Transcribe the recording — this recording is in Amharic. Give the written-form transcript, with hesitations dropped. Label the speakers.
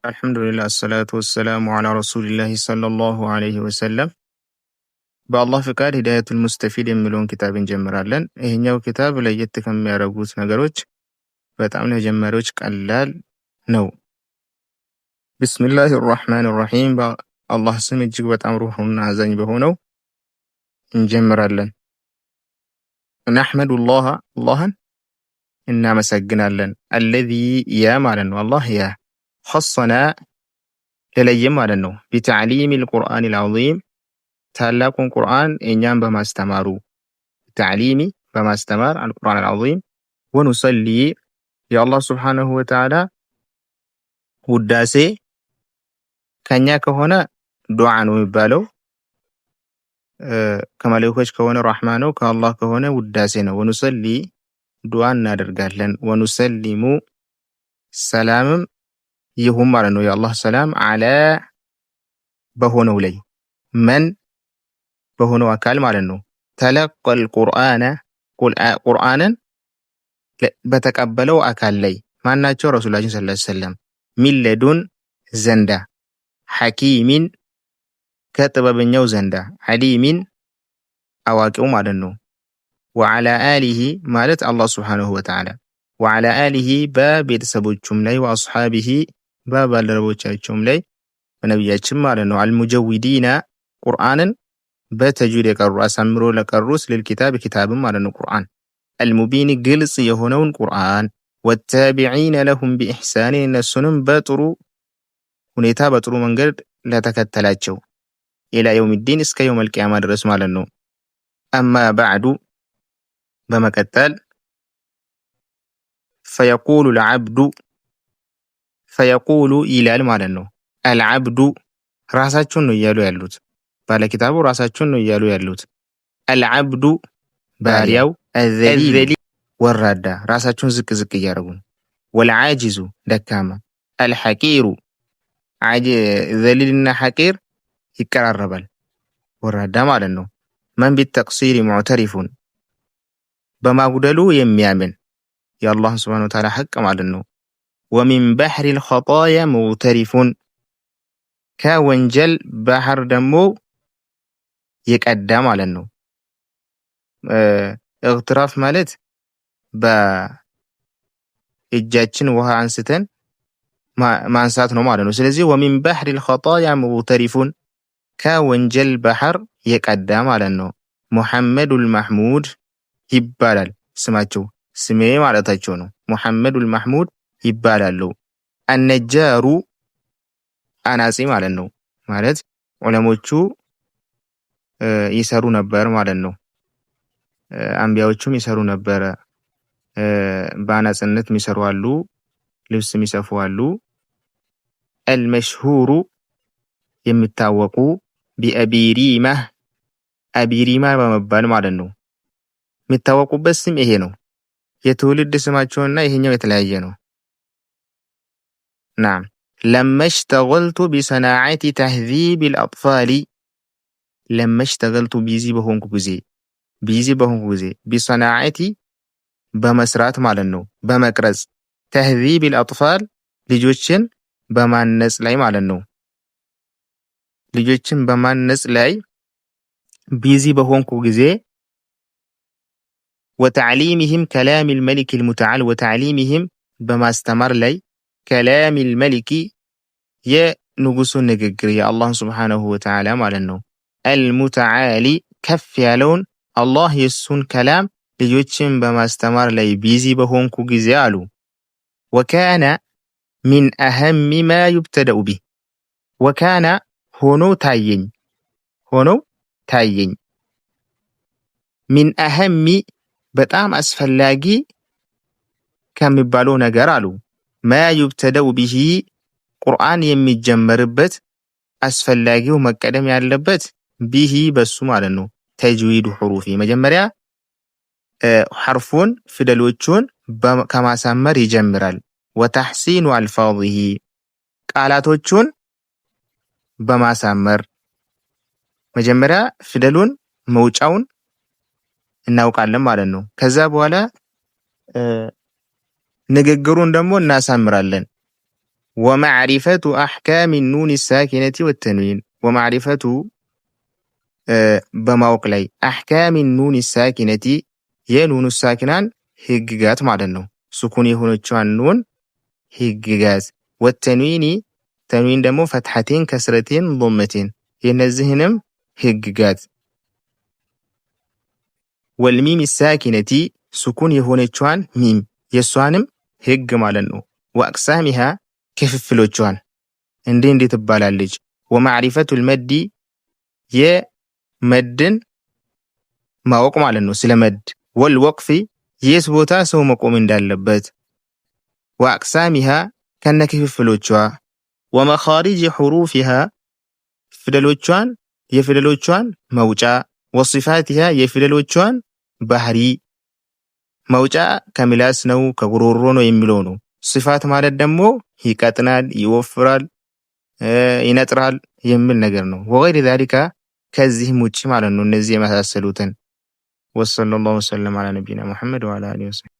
Speaker 1: አልሐምዱሊላህ አሰላቱ ወሰላሙ ዐላ ረሱሊላሂ ሰለላሁ ዐለይሂ ወሰለም። በአላህ ፍቃድ ሂዳየቱል ሙስተፊድ የሚለውን ኪታብ እንጀምራለን። ይሄኛው ኪታብ ለየት ከሚያደርጉት ነገሮች በጣም ለጀማሪዎች ቀላል ነው። ቢስሚላሂ ራህማን ራሂም። በአላህ ስም እጅግ በጣም ሩህሩህና አዛኝ በሆነው እንጀምራለን። ነሕመዱላህ አላህን እናመሰግናለን። አለዚ ያ ማለት ነው። አላህ ያ ኸሰና ለለየም ማለት ነው። ቢተዕሊሚል ቁርአኒል ዐዚም ታላቁን ቁርአን እኛን በማስተማሩ ተዕሊሚ በማስተማር አልቁርአን አልዐዚም። ወኑሰሊ የአላህ ሱብሓነሁ ወተዓላ ውዳሴ ከኛ ከሆነ ዱዓ ነው የሚባለው። ከመላእክቶች ከሆነ ረሕማ ነው። ከአላህ ከሆነ ውዳሴ ነው። ወኑሰሊ ዱዓ እናደርጋለን። ወኑሰሊሙ ሰላምም ይሁን ማለት ነው። የአላህ ሰላም አለ በሆነው ላይ መን በሆነው አካል ማለት ነው። ተለቀል ቁርአነ ቁርአንን በተቀበለው አካል ላይ ማናቸው? ረሱላችን ሰለላሁ ዐለይሂ ወሰለም ሚለዱን ዘንዳ ሐኪሚን ከጥበበኛው ዘንዳ ዓሊሚን አዋቂው ማለት ነው። ወዐላ አሊሂ ማለት አላህ ሱብሓነሁ ወተዓላ ወዐላ አሊሂ በቤተሰቦቹም ላይ ወአስሓቢሂ በባልደረቦቻቸውም ላይ በነቢያችን ማለት ነው። አልሙጀዊዲና ቁርአንን በተጅዊድ የቀሩ አሳምሮ ለቀሩት ልልኪታብ ኪታብም ማለት ነው። ቁርአን አልሙቢን ግልጽ የሆነውን ቁርአን ወታቢዒነ ለሁም ቢኢሕሳን እነሱንም በጥሩ ሁኔታ በጥሩ መንገድ ለተከተላቸው ኢላ የውሚዲን እስከ የውመል ቂያማ ድረስ ማለት ነው። አማ ባዕዱ በመቀጠል ፈየቁሉ ልዓብዱ ፈየቁሉ ይላል ማለት ነው። አልዓብዱ ራሳቸውን ነው እያሉ ያሉት ባለኪታቡ ራሳቸውን ነው እያሉ ያሉት። አልዓብዱ ባሪያው፣ አዘሊል ወራዳ ራሳቸውን ዝቅ ዝቅ እያደረጉ ነው። ወልዓጂዙ ደካማ፣ አልሐቂሩ ዘሊልና ሐቂር ይቀራረባል ወራዳ ማለት ነው። መን ቢተቅሲሪ ሙዕተሪፉን በማጉደሉ የሚያምን የአላህ ሱብሓነሁ ወተዓላ ሐቅ ማለት ነው። ወሚን ባህሪል ኸጣያ ሙግተሪፉን ከወንጀል ባህር ደግሞ የቀዳ ማለት ነው። እግትራፍ ማለት በእጃችን ውሃ አንስተን ማንሳት ነው ማለት ነው። ስለዚህ ወሚን ባህሪል ኸጣያ ሙግተሪፉን ከወንጀል ባህር የቀዳ ማለት ነው። ሙሐመዱል ማህሙድ ይባላል ስማቸው፣ ስሜ ማለታቸው ነው። ሙሐመዱል ማህሙድ ይባላሉ። አነጃሩ አናጺ ማለት ነው። ማለት ዑለሞቹ ይሰሩ ነበር ማለት ነው። አንቢያዎቹም ይሰሩ ነበረ። በአናጽነት የሚሰሩ አሉ፣ ልብስ የሚሰፉ አሉ። አልመሽሁሩ የሚታወቁ ቢአቢሪማ አቢሪማ በመባል ማለት ነው። የሚታወቁበት ስም ይሄ ነው። የትውልድ ስማቸውና ይሄኛው የተለያየ ነው። ናም ለመሽተገልቱ ቢሰናዓቲ ተህዚቢል አጥፋሊ ለመሽተገልቱ ቢዚ በሆንኩ ጊዜ ቢሰናዓቲ በመስራት ማለት ነው፣ በመቅረጽ ተህዚቢል አጥፋል ልጆችን በማነጽ ላይ ማለት ነው። ልጆችን በማነጽ ላይ ቢዚ በሆንኩ ጊዜ ወተዕሊሚሂም ከላሚል መሊኪል ሙተዓል ወተዕሊሚሂም በማስተማር ላይ ከላሚል መሊኪ የንጉሱን ንግግር የአላህን ሱብሓነሁ ወተዓላ ማለት ነው። አልሙተዓሊ ከፍ ያለውን አላህ የሱን ከላም ልጆችን በማስተማር ላይ ቢዚ በሆንኩ ጊዜ አሉ። ወካነ ሚን አህሚ ማ ዩብተደኡ ቢህ ወካነ ሆኖ ታየኝ ሚን አህሚ በጣም አስፈላጊ ከሚባለው ነገር አሉ ማ ዩብተደኡ ቢሂ ቁርአን የሚጀመርበት አስፈላጊው መቀደም ያለበት ቢሂ በሱ ማለት ነው። ተጅዊዱ ሑሩፊ መጀመሪያ ሐርፉን ፊደሎቹን ከማሳመር ይጀምራል። ወተሕሲኑ አልፋዚሂ ቃላቶቹን በማሳመር መጀመሪያ ፊደሉን መውጫውን እናውቃለን ማለት ነው። ከዛ በኋላ ንግግሩን ደግሞ እናሳምራለን። ወማዕሪፈቱ አሕካሚ ኑን ሳኪነቲ ወተንዊን ወማዕሪፈቱ በማወቅ ላይ አሕካሚ ኑን ሳኪነቲ የኑኑ ሳኪናን ህግጋት ማለት ነው። ሱኩን የሆነችዋን ኑን ህግጋት ወተንዊኒ ተንዊን ደግሞ ፈትሐቴን ከስረቴን ዶመቴን የነዚህንም ህግጋት ወልሚም ሳኪነቲ ሱኩን የሆነችዋን ሚም የሷንም ህግ ማለት ነው። ወአቅሳሚሃ ክፍፍሎቿን እንዴ ትባላለች። ወማዕሪፈቱል መዲ የመድን ማወቅ ማለት ነው ስለ መድ ወልወቅፊ የት ቦታ ሰው መቆም እንዳለበት ወአቅሳሚሃ ከነ ክፍፍሎቿ ወመኻሪጅ ሑሩፊሃ ፊደሎቿን የፊደሎቿን መውጫ ወሲፋቲሃ የፊደሎቿን ባህሪ መውጫ ከምላስ ነው ከጉሮሮ ነው የሚለው ነው። ሲፋት ማለት ደግሞ ይቀጥናል፣ ይወፍራል፣ ይነጥራል የሚል ነገር ነው። ወገይር ዛሊካ ከዚህም ውጪ ማለት ነው እነዚህ የመሳሰሉትን ወሰለላሁ ወሰለም ዐላ ነቢይና ሙሐመድ ወዐላ አሊሂ ወሰለም